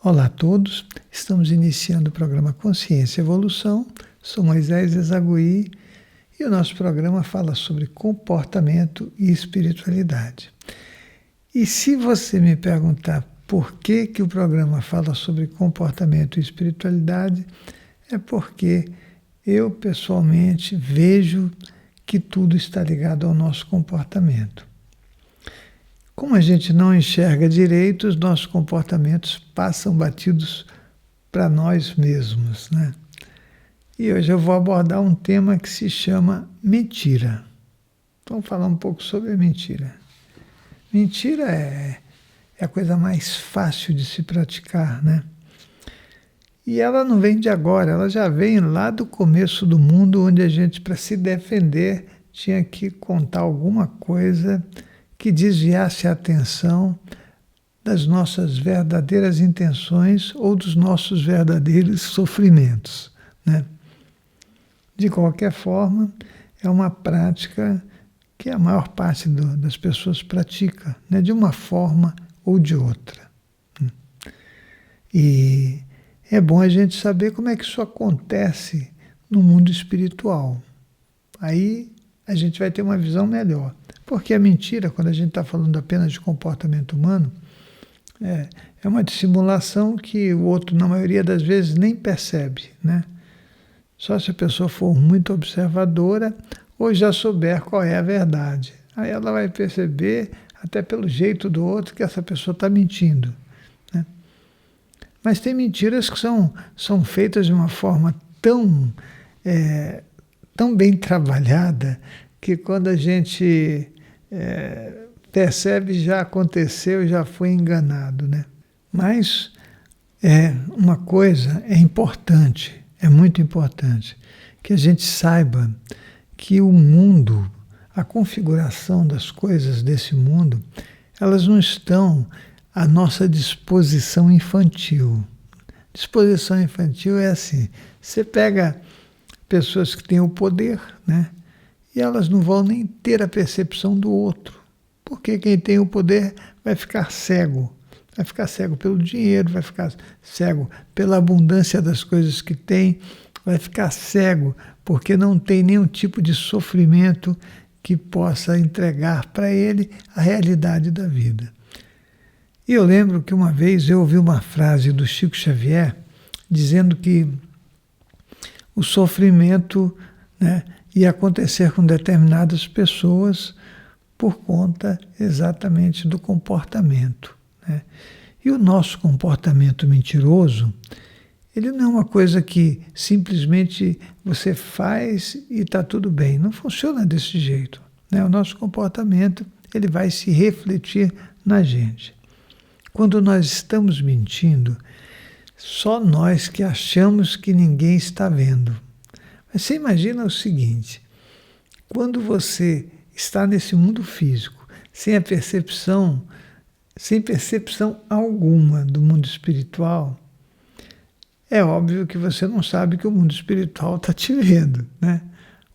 Olá a todos, estamos iniciando o programa Consciência e Evolução. Sou Moisés Ezagui e o nosso programa fala sobre comportamento e espiritualidade. E se você me perguntar por que o programa fala sobre comportamento e espiritualidade, é porque eu pessoalmente vejo que tudo está ligado ao nosso comportamento. Como a gente não enxerga direito, os nossos comportamentos passam batidos para nós mesmos, né? E hoje eu vou abordar um tema que se chama mentira. Vamos falar um pouco sobre a mentira. Mentira é a coisa mais fácil de se praticar, né? E ela não vem de agora, ela já vem lá do começo do mundo, onde a gente, para se defender, tinha que contar alguma coisa que desviasse a atenção das nossas verdadeiras intenções ou dos nossos verdadeiros sofrimentos, né? De qualquer forma, é uma prática que a maior parte das pessoas pratica, né? De uma forma ou de outra. E é bom a gente saber como é que isso acontece no mundo espiritual. Aí a gente vai ter uma visão melhor. Porque a mentira, quando a gente está falando apenas de comportamento humano, é uma dissimulação que o outro, na maioria das vezes, nem percebe, né? Só se a pessoa for muito observadora ou já souber qual é a verdade. Aí ela vai perceber, até pelo jeito do outro, que essa pessoa está mentindo, né? Mas tem mentiras que são feitas de uma forma tão bem trabalhada que quando a gente percebe, já aconteceu, já foi enganado, né? Mas uma coisa é importante, é muito importante, que a gente saiba que o mundo, a configuração das coisas desse mundo, elas não estão à nossa disposição infantil. Disposição infantil é assim, você pega pessoas que têm o poder, né? E elas não vão nem ter a percepção do outro. Porque quem tem o poder vai ficar cego. Vai ficar cego pelo dinheiro, vai ficar cego pela abundância das coisas que tem, vai ficar cego porque não tem nenhum tipo de sofrimento que possa entregar para ele a realidade da vida. E eu lembro que uma vez eu ouvi uma frase do Chico Xavier dizendo que o sofrimento, né, ia acontecer com determinadas pessoas por conta exatamente do comportamento, né? E o nosso comportamento mentiroso, ele não é uma coisa que simplesmente você faz e está tudo bem. Não funciona desse jeito, né? O nosso comportamento, ele vai se refletir na gente. Quando nós estamos mentindo, só nós que achamos que ninguém está vendo. Mas você imagina o seguinte, quando você está nesse mundo físico, sem percepção alguma do mundo espiritual, é óbvio que você não sabe que o mundo espiritual está te vendo, né?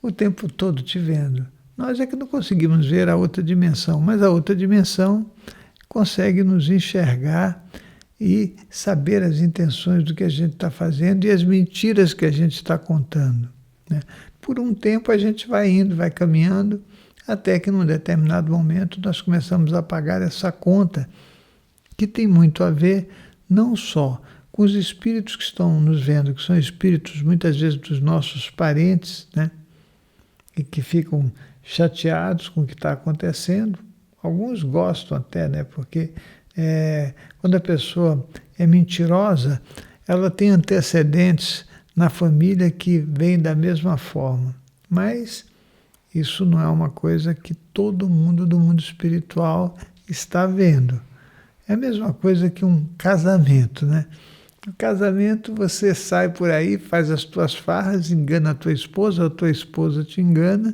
O tempo todo te vendo. Nós é que não conseguimos ver a outra dimensão, mas a outra dimensão consegue nos enxergar e saber as intenções do que a gente está fazendo e as mentiras que a gente está contando, né? Por um tempo a gente vai indo, vai caminhando, até que num determinado momento nós começamos a pagar essa conta, que tem muito a ver não só com os espíritos que estão nos vendo, que são espíritos muitas vezes dos nossos parentes, né? E que ficam chateados com o que está acontecendo. Alguns gostam até, né? Porque quando a pessoa é mentirosa, ela tem antecedentes na família que vêm da mesma forma. Mas isso não é uma coisa que todo mundo do mundo espiritual está vendo. É a mesma coisa que um casamento, né? No casamento você sai por aí, faz as tuas farras, engana a tua esposa te engana,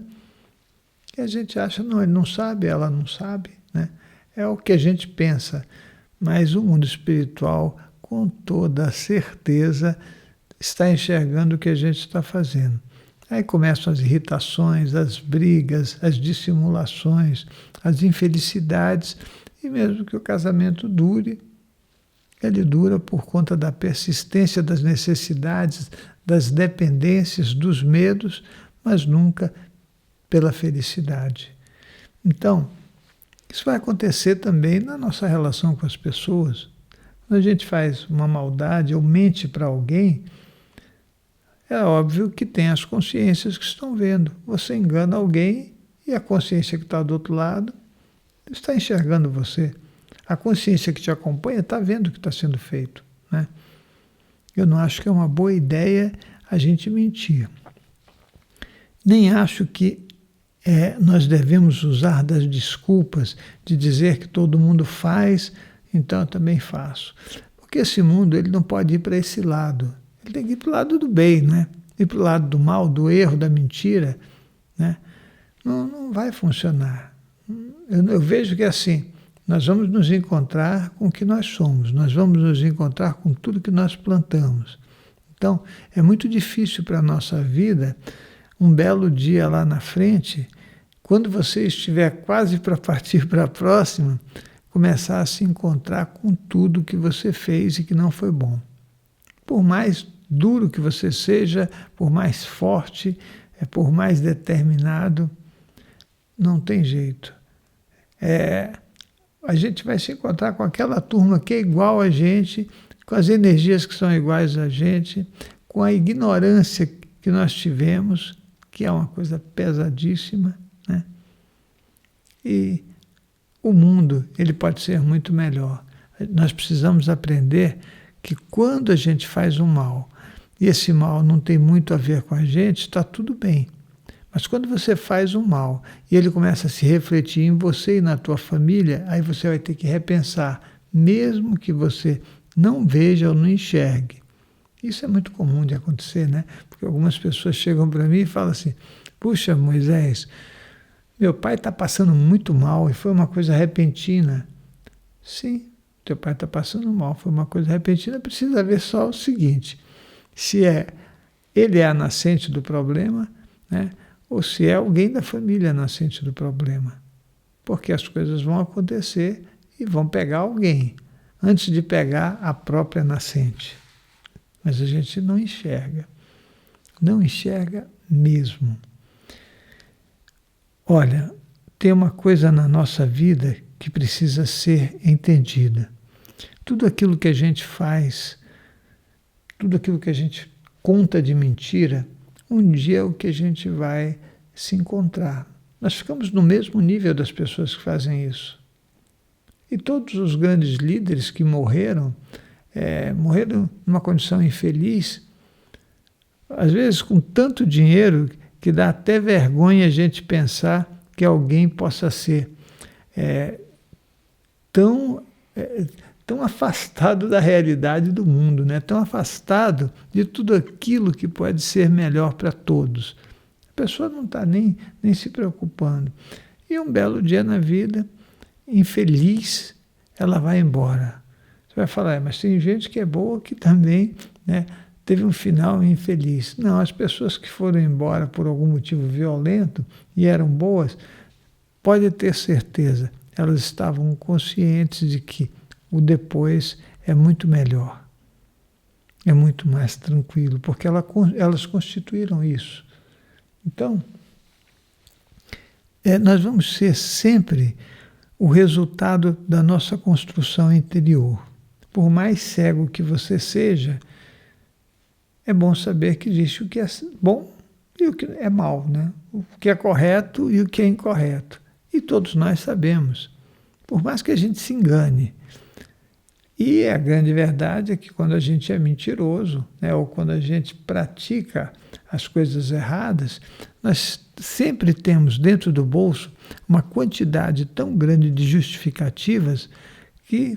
e a gente acha, não, ele não sabe, ela não sabe, né? É o que a gente pensa, mas o mundo espiritual, com toda a certeza, está enxergando o que a gente está fazendo. Aí começam as irritações, as brigas, as dissimulações, as infelicidades, e mesmo que o casamento dure, Ele dura por conta da persistência das necessidades, das dependências, dos medos, mas nunca pela felicidade. Então, isso vai acontecer também na nossa relação com as pessoas. Quando a gente faz uma maldade ou mente para alguém, é óbvio que tem as consciências que estão vendo. Você engana alguém e a consciência que está do outro lado está enxergando você. A consciência que te acompanha está vendo o que está sendo feito, né? Eu não acho que é uma boa ideia a gente mentir. Nem acho que nós devemos usar das desculpas de dizer que todo mundo faz, então eu também faço. Porque esse mundo ele não pode ir para esse lado. Ele tem que ir para o lado do bem, né? Ir para o lado do mal, do erro, da mentira, né? Não vai funcionar. Eu vejo que é assim, nós vamos nos encontrar com o que nós somos, nós vamos nos encontrar com tudo que nós plantamos. Então, é muito difícil para a nossa vida, um belo dia lá na frente, quando você estiver quase para partir para a próxima, começar a se encontrar com tudo que você fez e que não foi bom. Por mais duro que você seja, por mais forte, por mais determinado, não tem jeito. A gente vai se encontrar com aquela turma que é igual a gente, com as energias que são iguais a gente, com a ignorância que nós tivemos, que é uma coisa pesadíssima, né? E o mundo, ele pode ser muito melhor. Nós precisamos aprender que quando a gente faz um mal, e esse mal não tem muito a ver com a gente, está tudo bem. Mas quando você faz um mal e ele começa a se refletir em você e na tua família, aí você vai ter que repensar, mesmo que você não veja ou não enxergue. Isso é muito comum de acontecer, né? Porque algumas pessoas chegam para mim e falam assim, puxa, Moisés, meu pai está passando muito mal e foi uma coisa repentina. Sim, teu pai está passando mal, foi uma coisa repentina, precisa ver só o seguinte, se ele é a nascente do problema, né? Ou se é alguém da família nascente do problema. Porque as coisas vão acontecer e vão pegar alguém, antes de pegar a própria nascente. Mas a gente não enxerga mesmo. Olha, tem uma coisa na nossa vida que precisa ser entendida. Tudo aquilo que a gente faz, tudo aquilo que a gente conta de mentira, um dia é o que a gente vai se encontrar. Nós ficamos no mesmo nível das pessoas que fazem isso. E todos os grandes líderes que morreram numa condição infeliz, às vezes com tanto dinheiro que dá até vergonha a gente pensar que alguém possa ser tão afastado da realidade do mundo, né? Tão afastado de tudo aquilo que pode ser melhor para todos. A pessoa não está nem se preocupando. E um belo dia na vida, infeliz, ela vai embora. Você vai falar, mas tem gente que é boa que também, né, teve um final infeliz. Não, as pessoas que foram embora por algum motivo violento e eram boas, pode ter certeza, elas estavam conscientes de que o depois é muito melhor, é muito mais tranquilo, porque elas constituíram isso. Então, nós vamos ser sempre o resultado da nossa construção interior. Por mais cego que você seja, é bom saber que existe o que é bom e o que é mal, né? O que é correto e o que é incorreto. E todos nós sabemos, por mais que a gente se engane. E a grande verdade é que quando a gente é mentiroso, né, ou quando a gente pratica as coisas erradas, nós sempre temos dentro do bolso uma quantidade tão grande de justificativas que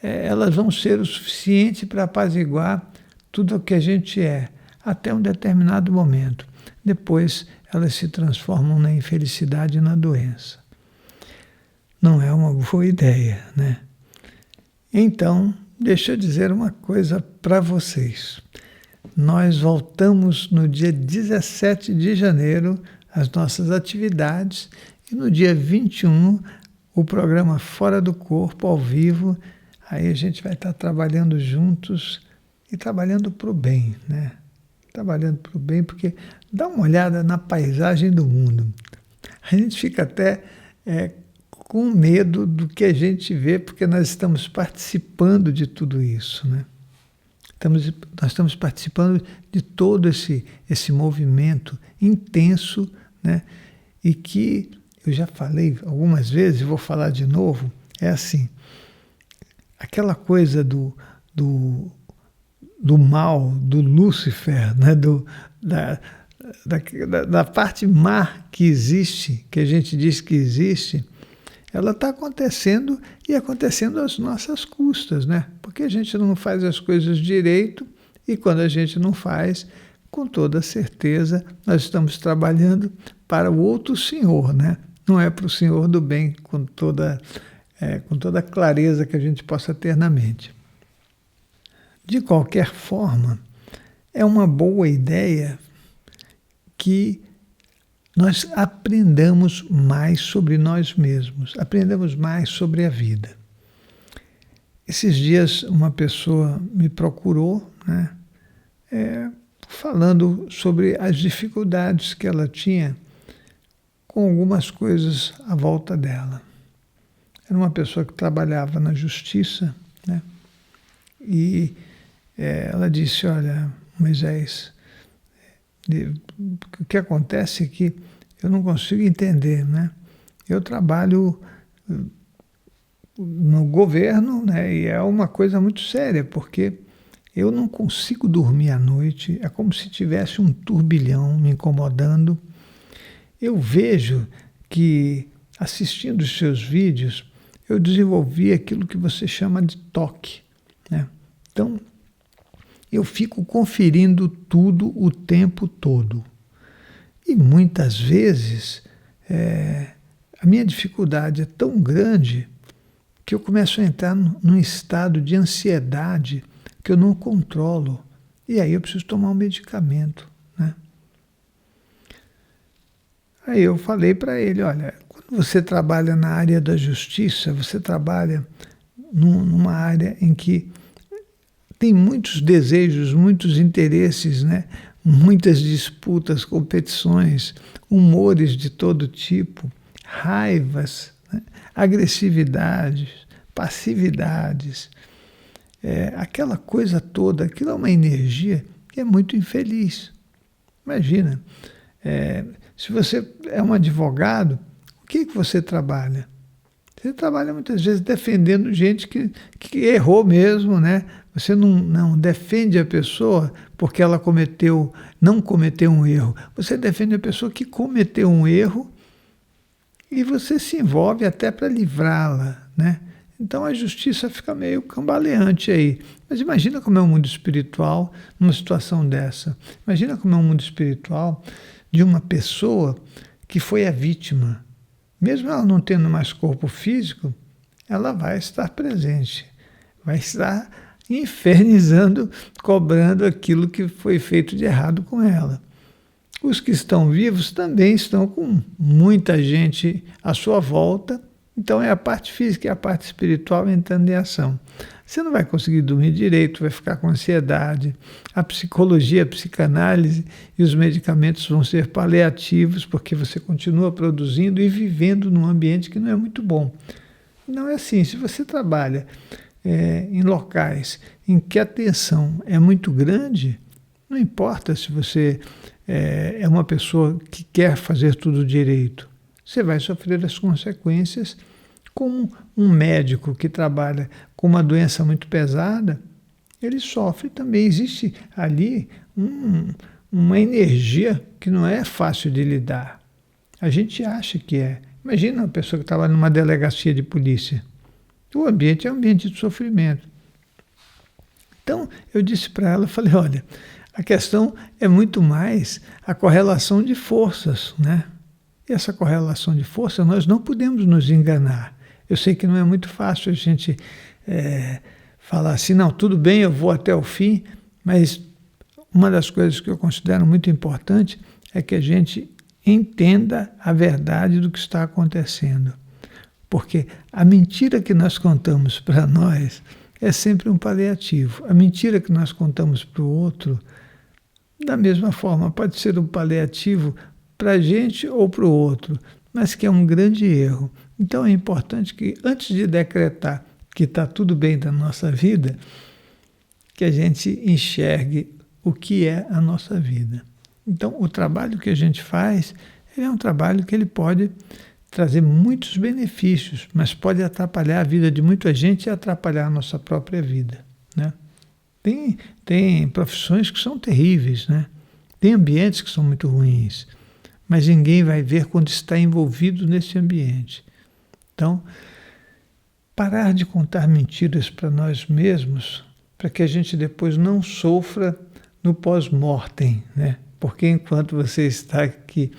elas vão ser o suficiente para apaziguar tudo o que a gente é, até um determinado momento. Depois elas se transformam na infelicidade e na doença. Não é uma boa ideia, né? Então, deixa eu dizer uma coisa para vocês. Nós voltamos no dia 17 de janeiro às nossas atividades e no dia 21 o programa Fora do Corpo, ao vivo, aí a gente vai estar trabalhando juntos e trabalhando para o bem, né? Trabalhando para o bem, porque dá uma olhada na paisagem do mundo. A gente fica até com medo do que a gente vê, porque nós estamos participando de tudo isso, né? Nós estamos participando de todo esse movimento intenso, né? E que eu já falei algumas vezes, e vou falar de novo, é assim, aquela coisa do mal, do Lúcifer, né? Da parte má que existe, que a gente diz que existe, ela está acontecendo e acontecendo às nossas custas, né? Porque a gente não faz as coisas direito e quando a gente não faz, com toda certeza, nós estamos trabalhando para o outro senhor, né? Não é para o senhor do bem, com toda a clareza que a gente possa ter na mente. De qualquer forma, é uma boa ideia que nós aprendamos mais sobre nós mesmos, aprendamos mais sobre a vida. Esses dias uma pessoa me procurou, né, falando sobre as dificuldades que ela tinha com algumas coisas à volta dela. Era uma pessoa que trabalhava na justiça, né, e ela disse, olha, Moisés, o que acontece é que eu não consigo entender, né? Eu trabalho no governo, né? E é uma coisa muito séria, porque eu não consigo dormir à noite, é como se tivesse um turbilhão me incomodando. Eu vejo que, assistindo os seus vídeos, eu desenvolvi aquilo que você chama de toque, né? Então, eu fico conferindo tudo o tempo todo. E muitas vezes a minha dificuldade é tão grande que eu começo a entrar num estado de ansiedade que eu não controlo. E aí eu preciso tomar um medicamento, né? Aí eu falei para ele, olha, quando você trabalha na área da justiça, você trabalha numa área em que tem muitos desejos, muitos interesses, né? Muitas disputas, competições, humores de todo tipo, raivas, né? Agressividades, passividades, aquela coisa toda, aquilo é uma energia que é muito infeliz. Imagina, se você é um advogado, o que você trabalha? Você trabalha muitas vezes defendendo gente que errou mesmo, né? Você não defende a pessoa porque ela não cometeu um erro. Você defende a pessoa que cometeu um erro e você se envolve até para livrá-la, né? Então a justiça fica meio cambaleante aí. Mas imagina como é o mundo espiritual numa situação dessa. Imagina como é o mundo espiritual de uma pessoa que foi a vítima. Mesmo ela não tendo mais corpo físico, ela vai estar presente, vai estar infernizando, cobrando aquilo que foi feito de errado com ela. Os que estão vivos também estão com muita gente à sua volta, então é a parte física e a parte espiritual entrando em ação. Você não vai conseguir dormir direito, vai ficar com ansiedade. A psicologia, a psicanálise e os medicamentos vão ser paliativos, porque você continua produzindo e vivendo num ambiente que não é muito bom. Não é assim, se você trabalha em locais em que a tensão é muito grande, não importa se você é uma pessoa que quer fazer tudo direito, você vai sofrer as consequências. Como um médico que trabalha com uma doença muito pesada, ele sofre também. Existe ali uma energia que não é fácil de lidar. A gente acha que é. Imagina uma pessoa que trabalha numa delegacia de polícia. O ambiente é um ambiente de sofrimento. Então, eu disse para ela, falei, olha, a questão é muito mais a correlação de forças, né? E essa correlação de forças, nós não podemos nos enganar. Eu sei que não é muito fácil a gente falar assim, não, tudo bem, eu vou até o fim, mas uma das coisas que eu considero muito importante é que a gente entenda a verdade do que está acontecendo. Porque a mentira que nós contamos para nós é sempre um paliativo. A mentira que nós contamos para o outro, da mesma forma, pode ser um paliativo para a gente ou para o outro, mas que é um grande erro. Então é importante que, antes de decretar que está tudo bem da nossa vida, que a gente enxergue o que é a nossa vida. Então, o trabalho que a gente faz, ele é um trabalho que ele pode trazer muitos benefícios, mas pode atrapalhar a vida de muita gente e atrapalhar a nossa própria vida, né? Tem profissões que são terríveis, né? Tem ambientes que são muito ruins, mas ninguém vai ver quando está envolvido nesse ambiente. Então, parar de contar mentiras para nós mesmos, para que a gente depois não sofra no pós-mortem, né? Porque enquanto você está aqui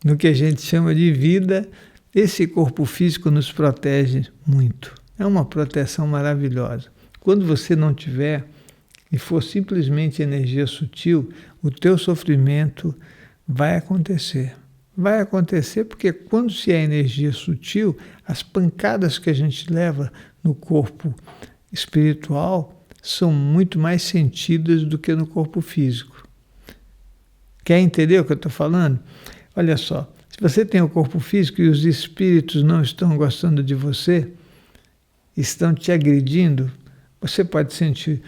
no que a gente chama de vida, esse corpo físico nos protege muito. É uma proteção maravilhosa. Quando você não tiver e for simplesmente energia sutil, o teu sofrimento vai acontecer. Vai acontecer porque quando se é energia sutil, as pancadas que a gente leva no corpo espiritual são muito mais sentidas do que no corpo físico. Quer entender o que eu estou falando? Olha só, se você tem o corpo físico e os espíritos não estão gostando de você, estão te agredindo, você pode sentir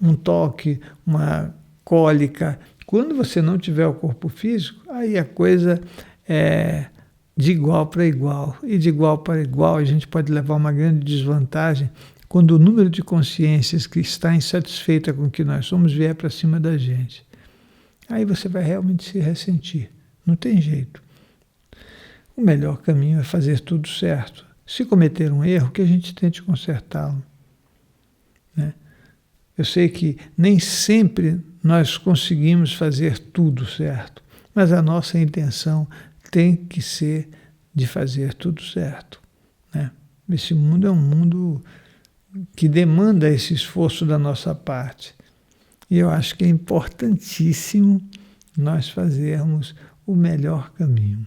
um toque, uma cólica. Quando você não tiver o corpo físico, aí a coisa é de igual para igual. E de igual para igual a gente pode levar uma grande desvantagem quando o número de consciências que está insatisfeita com o que nós somos vier para cima da gente. Aí você vai realmente se ressentir. Não tem jeito. O melhor caminho é fazer tudo certo. Se cometer um erro, que a gente tente consertá-lo, né? Eu sei que nem sempre nós conseguimos fazer tudo certo, mas a nossa intenção tem que ser de fazer tudo certo, né? Esse mundo é um mundo que demanda esse esforço da nossa parte. E eu acho que é importantíssimo nós fazermos o melhor caminho.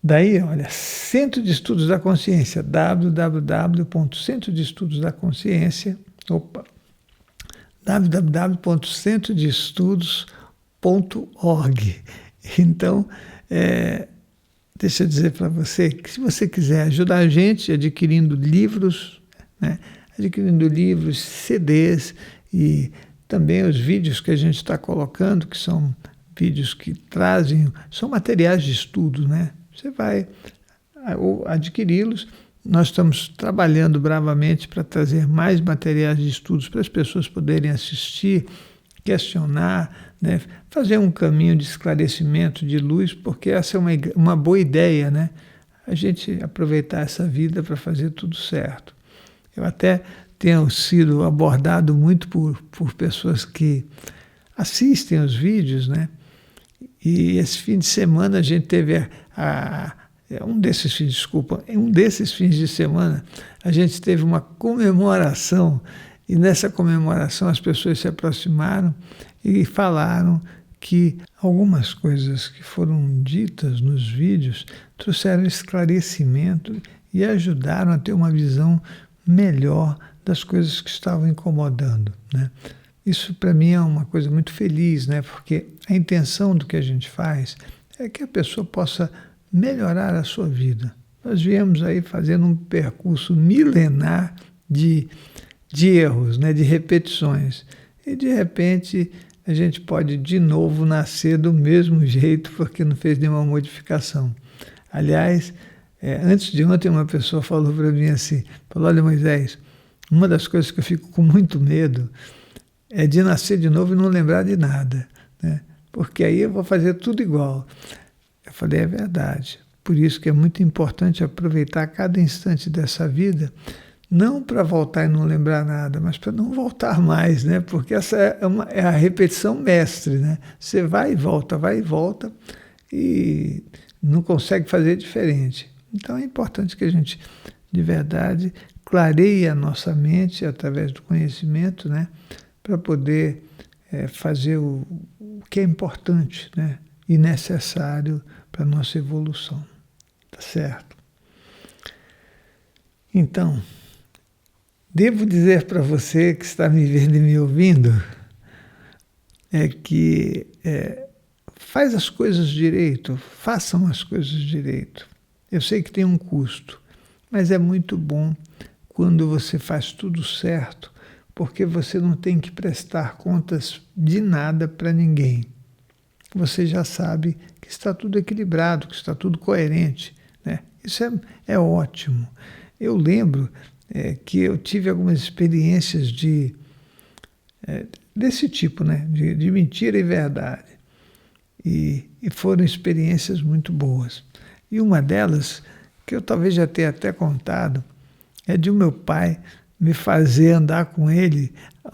Daí, olha, Centro de Estudos da Consciência, www.centrodeestudos.org. Então, deixa eu dizer para você que se você quiser ajudar a gente adquirindo livros, né, CDs e também os vídeos que a gente está colocando, que são vídeos que são materiais de estudo, né? Você vai adquiri-los. Nós estamos trabalhando bravamente para trazer mais materiais de estudos para as pessoas poderem assistir, questionar, né? Fazer um caminho de esclarecimento, de luz, porque essa é uma boa ideia, né? A gente aproveitar essa vida para fazer tudo certo. Eu até tenho sido abordado muito por pessoas que assistem os vídeos, né? E esse fim de semana a gente teve um desses fins de semana a gente teve uma comemoração, e nessa comemoração as pessoas se aproximaram e falaram que algumas coisas que foram ditas nos vídeos trouxeram esclarecimento e ajudaram a ter uma visão melhor das coisas que estavam incomodando, né? Isso para mim é uma coisa muito feliz, né? Porque a intenção do que a gente faz é que a pessoa possa melhorar a sua vida. Nós viemos aí fazendo um percurso milenar de erros, né? De repetições. E de repente a gente pode de novo nascer do mesmo jeito porque não fez nenhuma modificação. Aliás, antes de ontem uma pessoa falou para mim assim, falou: olha, Moisés, uma das coisas que eu fico com muito medo é de nascer de novo e não lembrar de nada, né? Porque aí eu vou fazer tudo igual. Eu falei, é verdade. Por isso que é muito importante aproveitar cada instante dessa vida, não para voltar e não lembrar nada, mas para não voltar mais, né? Porque essa é a repetição mestre, né? Você vai e volta e não consegue fazer diferente. Então é importante que a gente, de verdade, clareie a nossa mente através do conhecimento, né? Para poder fazer o que é importante, né? E necessário para a nossa evolução. Tá certo? Então, Devo dizer para você que está me vendo e me ouvindo, que faz as coisas direito, façam as coisas direito. Eu sei que tem um custo, mas é muito bom quando você faz tudo certo, porque você não tem que prestar contas de nada para ninguém. Você já sabe que está tudo equilibrado, que está tudo coerente, né? Isso é ótimo. Eu lembro que eu tive algumas experiências desse tipo, né? De mentira e verdade. E foram experiências muito boas. E uma delas, que eu talvez já tenha até contado, é de o meu pai me fazer andar com ele,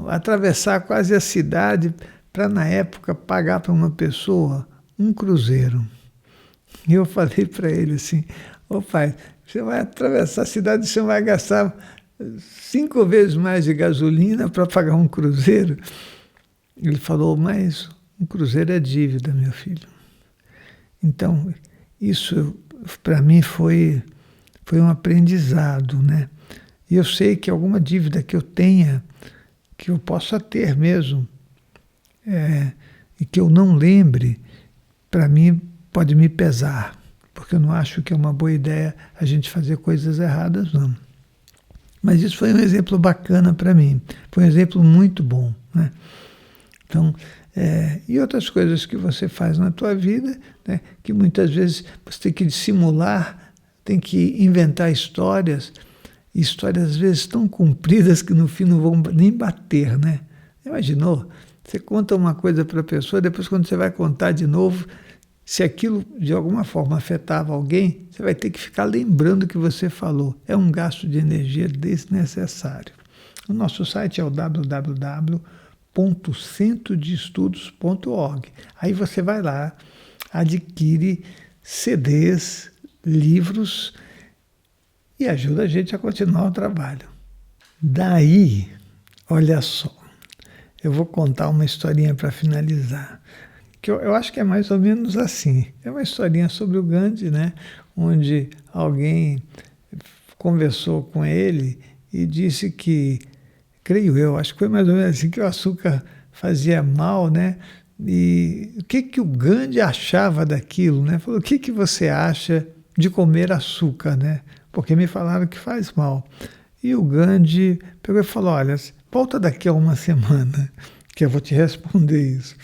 atravessar quase a cidade para, na época, pagar para uma pessoa um cruzeiro. E eu falei para ele assim, ô pai, você vai atravessar a cidade e você vai gastar 5 vezes mais de gasolina para pagar um cruzeiro? Ele falou, mas um cruzeiro é dívida, meu filho. Então, isso para mim foi um aprendizado, né? E eu sei que alguma dívida que eu tenha, que eu possa ter mesmo, e que eu não lembre, para mim pode me pesar, porque eu não acho que é uma boa ideia a gente fazer coisas erradas, não. Mas isso foi um exemplo bacana para mim, foi um exemplo muito bom, né? Então, e outras coisas que você faz na tua vida, né, que muitas vezes você tem que dissimular, tem que inventar histórias às vezes tão compridas que no fim não vão nem bater, né? Imaginou? Você conta uma coisa para a pessoa, depois quando você vai contar de novo, se aquilo de alguma forma afetava alguém, você vai ter que ficar lembrando o que você falou. É um gasto de energia desnecessário. O nosso site é o www.centrodeestudos.org. Aí você vai lá, adquire CDs, livros e ajuda a gente a continuar o trabalho. Daí, olha só, eu vou contar uma historinha para finalizar, que eu acho que é mais ou menos assim. É uma historinha sobre o Gandhi, né? Onde alguém conversou com ele e disse que, creio eu, acho que foi mais ou menos assim, que o açúcar fazia mal, né? E o que o Gandhi achava daquilo, né? Falou, o que você acha de comer açúcar, né? Porque me falaram que faz mal. E o Gandhi pegou e falou, olha, volta daqui a uma semana, que eu vou te responder isso.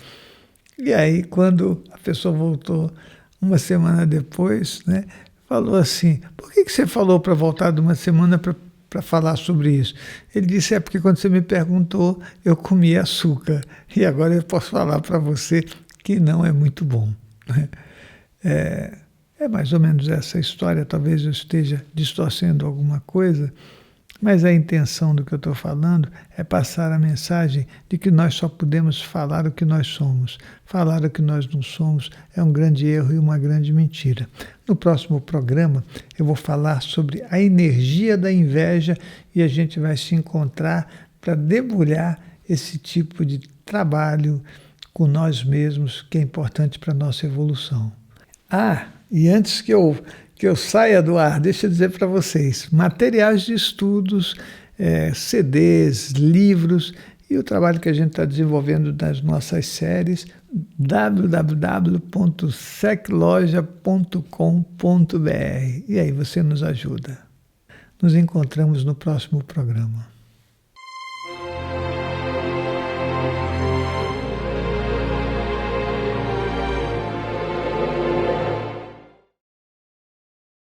E aí, quando a pessoa voltou uma semana depois, né, falou assim, por que você falou para voltar de uma semana para falar sobre isso? Ele disse, porque quando você me perguntou, eu comi açúcar, e agora eu posso falar para você que não é muito bom, né? É mais ou menos essa história, talvez eu esteja distorcendo alguma coisa, mas a intenção do que eu estou falando é passar a mensagem de que nós só podemos falar o que nós somos. Falar o que nós não somos é um grande erro e uma grande mentira. No próximo programa eu vou falar sobre a energia da inveja e a gente vai se encontrar para debulhar esse tipo de trabalho com nós mesmos que é importante para a nossa evolução. E antes que eu saia do ar, deixa eu dizer para vocês, materiais de estudos, CDs, livros e o trabalho que a gente está desenvolvendo nas nossas séries, www.secloja.com.br. E aí você nos ajuda. Nos encontramos no próximo programa.